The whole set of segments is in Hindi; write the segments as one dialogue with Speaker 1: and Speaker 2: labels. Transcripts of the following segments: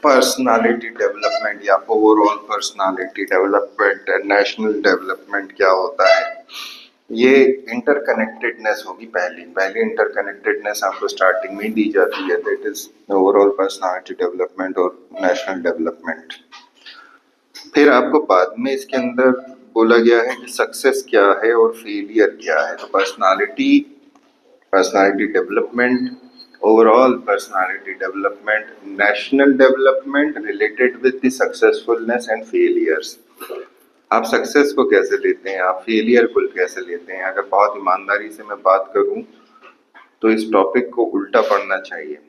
Speaker 1: पर्सनालिटी डेवलपमेंट या overall personality development, national development क्या होता है, ये इंटरकनेक्टेडनेस होगी। पहली इंटरकनेक्टेडनेस आपको स्टार्टिंग में दी जाती है, that is overall personality development और नेशनल डेवलपमेंट। फिर आपको बाद में इसके अंदर बोला गया है कि सक्सेस क्या है और फेलियर क्या है। तो personality development, overall personality development, national development related with the successfulness and failures. आप सक्सेस को कैसे लेते हैं, आप फेलियर को कैसे लेते हैं। अगर बहुत ईमानदारी से मैं बात करूं तो इस टॉपिक को उल्टा पढ़ना चाहिए,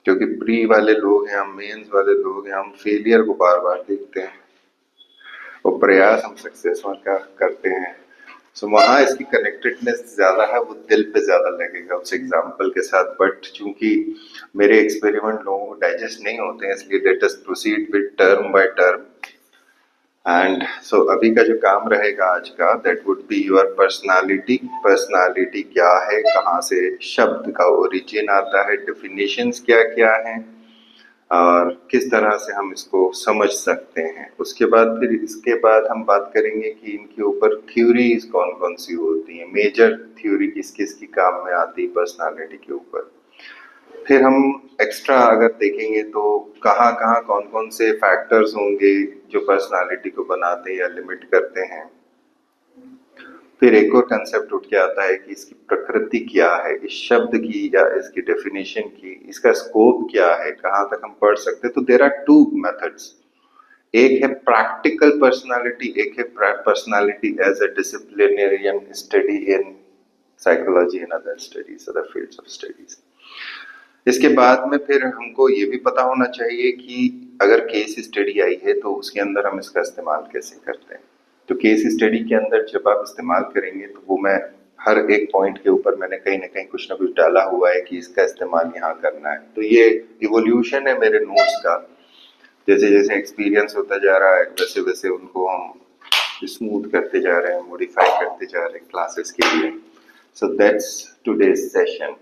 Speaker 1: क्योंकि प्री वाले लोग हैं, हम मेंस वाले लोग हैं, हम फेलियर को बार बार देखते हैं और प्रयास हम सक्सेस का करते हैं। सो वहाँ इसकी कनेक्टेडनेस ज्यादा है, वो दिल पे ज्यादा लगेगा उस एग्जाम्पल के साथ। बट चूंकि मेरे एक्सपेरिमेंट लोगों को डाइजेस्ट नहीं होते हैं, इसलिए let us proceed with term by term. And so अभी का जो काम रहेगा आज का, that would be your personality. Personality क्या है, कहाँ से शब्द का ओरिजिन आता है, डेफिनेशंस क्या क्या हैं और किस तरह से हम इसको समझ सकते हैं। उसके बाद फिर इसके बाद हम बात करेंगे कि इनके ऊपर थ्योरीज कौन कौन सी होती हैं, मेजर थ्योरी किस किस की काम में आती है पर्सनालिटी के ऊपर। फिर हम एक्स्ट्रा अगर देखेंगे तो कहाँ कहाँ कौन कौन से फैक्टर्स होंगे जो पर्सनालिटी को बनाते या लिमिट करते हैं। फिर एक और कंसेप्ट उठ के आता है कि इसकी प्रकृति क्या है, इस शब्द की या इसकी डेफिनेशन की, इसका स्कोप क्या है, कहाँ तक हम पढ़ सकते हैं। तो देयर आर टू मेथड्स, एक है प्रैक्टिकल पर्सनालिटी, एक है personality as a disciplinarian study in psychology and other studies, other fields of studies. इसके बाद में फिर हमको ये भी पता होना चाहिए कि अगर केस स्टडी आई है तो उसके अंदर हम इसका इस्तेमाल कैसे करते हैं। तो केस स्टडी के अंदर जब आप इस्तेमाल करेंगे तो वो मैं हर एक पॉइंट के ऊपर मैंने कहीं ना कहीं कुछ ना कुछ डाला हुआ है कि इसका इस्तेमाल यहाँ करना है। तो ये इवोल्यूशन है मेरे नोट्स का, जैसे जैसे एक्सपीरियंस होता जा रहा है वैसे वैसे उनको हम स्मूथ करते जा रहे हैं, मॉडिफाई करते जा रहे हैं क्लासेस के लिए। So that's today's session.